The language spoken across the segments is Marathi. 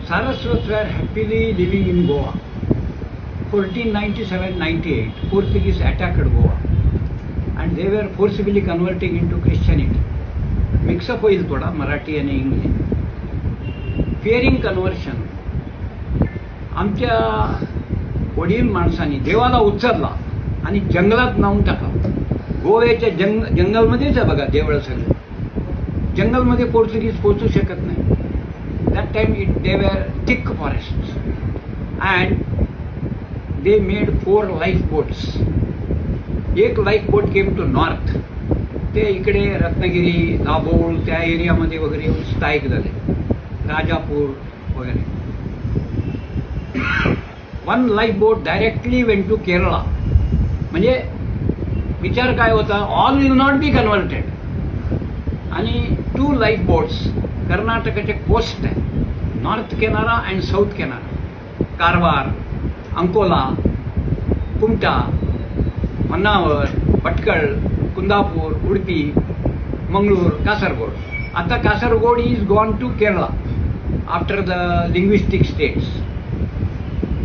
Saraswats were happily living in Goa. 1497-98, Portuguese attacked Goa and they were forcibly converting into Christianity. Mix-up होईल थोडा मराठी आणि इंग्लिश. फिअरिंग कन्व्हर्शन, आमच्या वडील माणसांनी देवाला उचलला आणि जंगलात नावून टाकला. गोव्याच्या जंगलमध्येच आहे बघा देवळं सगळं. जंगलमध्ये पोर्तुगीज पोचू शकत नाही. That time they were thick forests and they made 4 lifeboats. एक lifeboat came to north. ते इकडे रत्नागिरी, दाभोळ त्या एरियामध्ये वगैरे येऊन स्थायिक झाले, राजापूर वगैरे. One lifeboat directly went to Kerala. म्हणजे विचार काय होता, all will not be converted. आणि 2 lifeboats कर्नाटकाचे कोस्ट आहे, नॉर्थ किनारा अँड साऊथ किनारा. कारवार, अंकोला, कुमटा, मन्नावर, भटकळ, कुंदापूर, उडपी, मंगळूर, कासरगोड. आता Kasaragod is gone to Kerala after the linguistic states.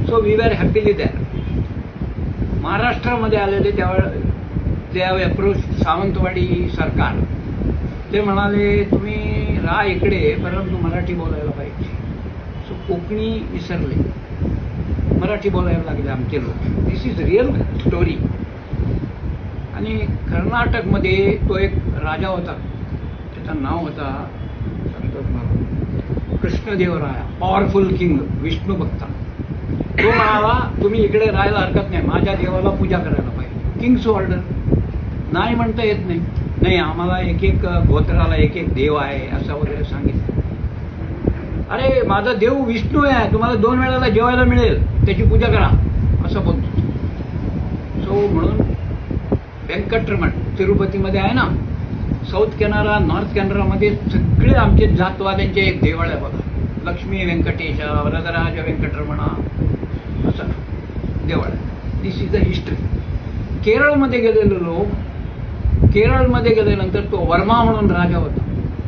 So we were happily there. महाराष्ट्रामध्ये आलेले त्यावेळेस अप्रोच सावंतवाडी सरकार. ते म्हणाले तुम्ही राहा इकडे परंतु मराठी बोलायला पाहिजे. सो कोकणी विसरले, मराठी बोलायला लागले आमचे लोक. दिस इज रिअल स्टोरी. आणि कर्नाटकमध्ये तो एक राजा होता, त्याचं नाव होता कृष्णदेवराया, पॉवरफुल किंग, विष्णू भक्ता. तो म्हणाला तुम्ही इकडे राहायला हरकत नाही, माझ्या देवाला पूजा करायला पाहिजे. किंग्स ऑर्डर, नाही म्हणता येत नाही. नाही आम्हाला एक एक गोत्राला एक एक देव आहे असं वगैरे सांगितलं. अरे माझा देव विष्णू आहे, तुम्हाला 2 वेळाला जेवायला मिळेल, त्याची पूजा करा असं बोलतो. सो म्हणून व्यंकटरमण तिरुपतीमध्ये आहे ना, साऊथ किनारा नॉर्थ किनारामध्ये सगळे आमचे जातवाद्यांचे एक देवळ आहे बघा. लक्ष्मी व्यंकटेश, वरदराज व्यंकटरमणा असं देवळ आहे. दिस इज द हिस्ट्री. केरळमध्ये गेलेले लोक, केरळमध्ये गेल्यानंतर तो वर्मा म्हणून राजा होता,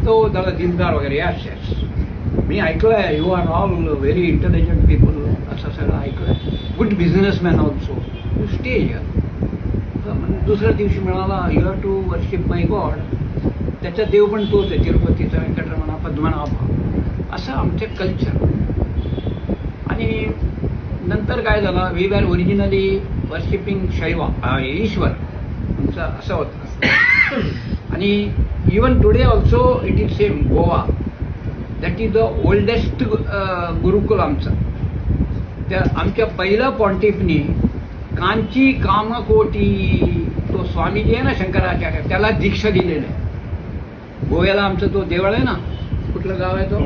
तो त्याला दिलदार वगैरे. यस यस मी ऐकलं आहे, you are all very intelligent people, असं सगळं ऐकलं आहे. Good businessman also, you stay here. दुसऱ्या दिवशी म्हणाला you have to worship my god. त्याचा देव पण तोच आहे, तिरुपतीचा व्यंकटरमणा, पद्मनाभ, असं आमचे कल्चर. आणि नंतर काय झालं, वी वर ओरिजिनली वर्शिपिंग शैवा, ईश्वर असं होतं. आणि even today also it is same. Goa that is the oldest gurukul आमचं. त्या आमच्या पहिल्या पॉन्टिफनी कांची कामकोटी, तो स्वामीजी आहे ना शंकराचार्य, त्याला दीक्षा दिलेलं आहे. गोव्याला आमचं तो देवळ आहे ना, कुठलं गाव आहे तो,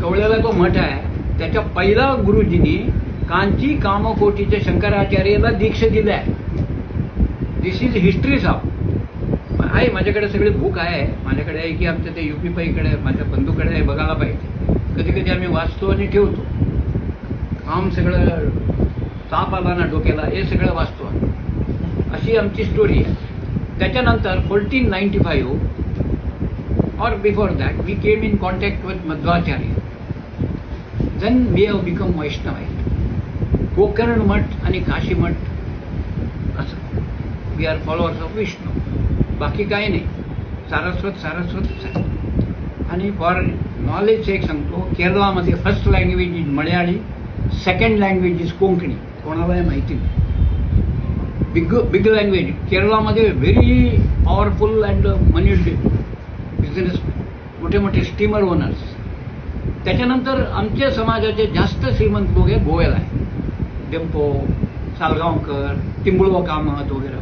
कवळेला तो मठ आहे. त्याच्या पहिला गुरुजींनी कांची कामकोटीच्या शंकराचार्याला दीक्षा दिल्या आहे. दिस इज हिस्ट्री साहेब. आहे माझ्याकडे सगळे बुक आहे, माझ्याकडे आहे की आमच्या ते UP पैकडे माझ्या बंधूकडे आहे, बघायला पाहिजे. कधी कधी आम्ही वाचतो आणि ठेवतो. काम सगळं ताप आला ना डोक्याला, हे सगळं वाचतो. अशी आमची स्टोरी आहे. त्याच्यानंतर 1495 or before that we came in contact with Madhvacharya. Then we have become Vaishnavite. Gokarna मठ आणि काशी मठ असं. We are followers of Vishnu. बाकी काही नाही. सारस्वतच आहे. आणि फॉर नॉलेज एक सांगतो, केरळामध्ये first language is Malayali, second language is Konkani. कोणालाही माहिती नाही. Big language. केरळामध्ये very powerful and money business, मोठे मोठे स्टीमर ओनर्स. त्याच्यानंतर आमच्या समाजाचे जास्त श्रीमंत लोक आहे गोव्याला आहे. डेम्पो, सालगावकर, टिंबुळवा कामत वगैरे.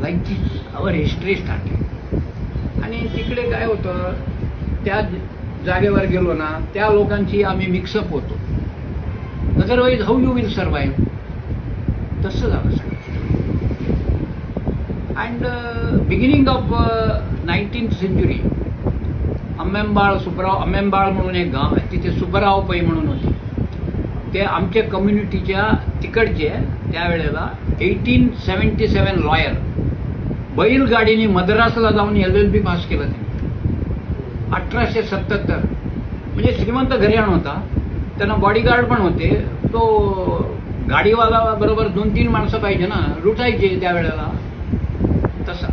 लाईक दिस आवर हिस्ट्री स्टार्टेड. आणि तिकडे काय होतं, त्या जागेवर गेलो ना, त्या लोकांची आम्ही मिक्सअप होतो. Otherwise how you will survive. तसं झालं सगळं. And beginning of 19th century अंबेंबाळ म्हणून एक गाव आहे, तिथे सुब्बराव पै म्हणून होते. ते आमच्या कम्युनिटीच्या तिकडचे त्यावेळेला 1877 लॉयर. बैलगाडीने मद्रासला जाऊन LLB पास केलं त्यांनी. 1877 म्हणजे श्रीमंत घराणं होता, त्यांना बॉडीगार्ड पण होते. तो गाडीवाला बरोबर 2-3 माणसं पाहिजे ना, लुटायचे त्यावेळेला. तसा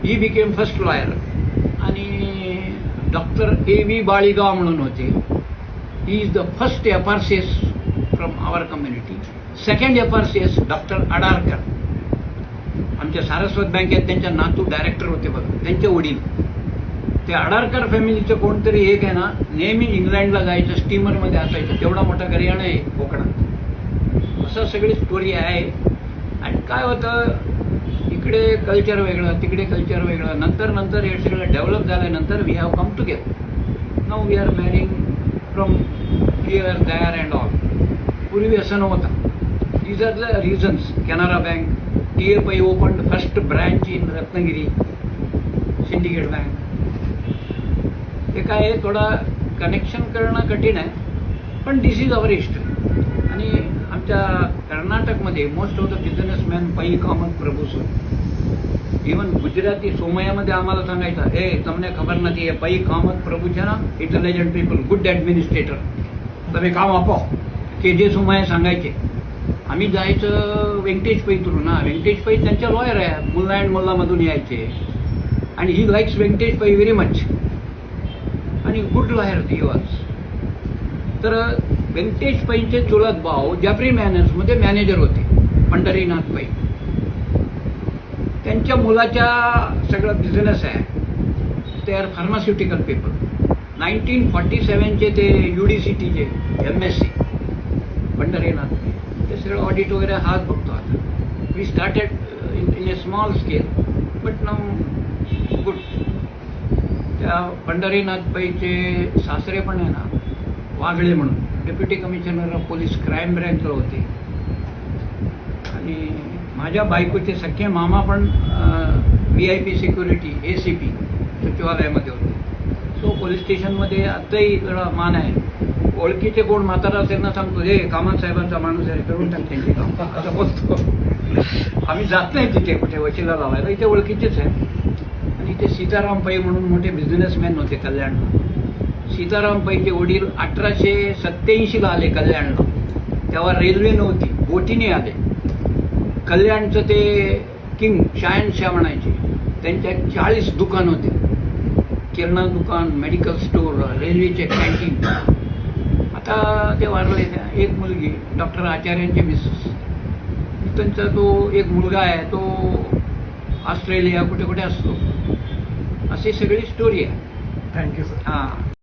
ही बिकेम फर्स्ट लॉयर. आणि डॉक्टर A.V. बाळीगाव म्हणून होते. He is the first FRCS from our community. Second FRCS doctor Adarkar, आमच्या सारस्वत बँकेत त्यांच्या नातू डायरेक्टर होते बघा, त्यांचे वडील. ते अडारकर फॅमिलीचं कोणतरी एक आहे ना, नेहमी इंग्लंडला जायचं, स्टीमरमध्ये असायचं. तेवढा मोठा घराणं आहे कोकणात. असं सगळी स्टोरी आहे. आणि काय होतं, इकडे कल्चर वेगळं, तिकडे कल्चर वेगळं. नंतर हे सगळं डेव्हलप झाल्यानंतर we have come together. Now we are marrying from here there and all. पूर्वी असं नव्हतं. These are the reasons. Canara bank, TFI open first branch in Ratnagiri, syndicate bank. ते काय आहे, थोडा कनेक्शन करणं कठीण आहे, पण दिस इज अवर हिस्ट्री. आणि आमच्या कर्नाटकमध्ये मोस्ट ऑफ द बिझनेसमॅन पै कामत प्रभू सर. इवन गुजराती सोमयामध्ये आम्हाला सांगायचं, हे તમને ખબર નથી, हे પૈ કામત પ્રભુ છે ना, इंटेलिजंट पीपल, गुड ॲडमिनिस्ट्रेटर, तुम्ही काम आपो, के जे सोमया सांगायचे. आम्ही जायचं व्यंकटेश पै थ्रू ना. व्यंकटेश पै त्यांच्या लॉयर आहे, मुल्ला अँड मुल्लामधून यायचे. आणि ही लाईक्स व्यंकटेश पै व्हेरी मच. आणि गुड लॉयर ही वॉज. तर व्यंकटेश पैंचे चुलत भाऊ जॅफ्री मॅनर्समध्ये मॅनेजर होते, पंढरीनाथ पै. त्यांच्या मुलाच्या सगळं बिझनेस आहे. ते आर फार्मास्युटिकल पीपल. 1947चे ते UDCTचे MSc पंढरीनाथ पै. ते सगळं ऑडिट वगैरे हाच बघतो आता. We started in a small scale, but now good. त्या पंढरीनाथ पैचे सासरे पण आहे ना, वागळे म्हणून deputy commissioner of police crime ब्रँचवर होते. आणि माझ्या बायकोचे सख्खे मामा पण VIP सिक्युरिटी ACP सचिवालयामध्ये होते. सो पोलीस स्टेशनमध्ये आत्ताही जरा मान आहे. ओळखीचे कोण म्हातारा असेल ना, सांगतो, हे कामत साहेबांचा माणूस आहे, करून टाक त्यांची काम, असं बोलतो. आम्ही जात नाही तिथे कुठे वशिला लावायला, इथे ओळखीचेच आहे. आणि इथे सीताराम पै म्हणून मोठे बिझनेसमॅन होते कल्याणला. सीताराम पैचे वडील 1887ला आले कल्याणला. तेव्हा रेल्वे नव्हती, बोटीने आले. कल्याणचं ते किंग शहानशाह म्हणायचे. त्यांच्या 40 दुकान होते, किराणा दुकान, मेडिकल स्टोर, रेल्वेचे कॅन्टीन. आता ते वारले. एक मुलगी डॉक्टर आचार्यांचे मिसेस. त्यांचा तो एक मुलगा आहे, तो ऑस्ट्रेलिया कुठे कुठे असतो. अशी सगळी स्टोरी आहे. Thank you sir. हां.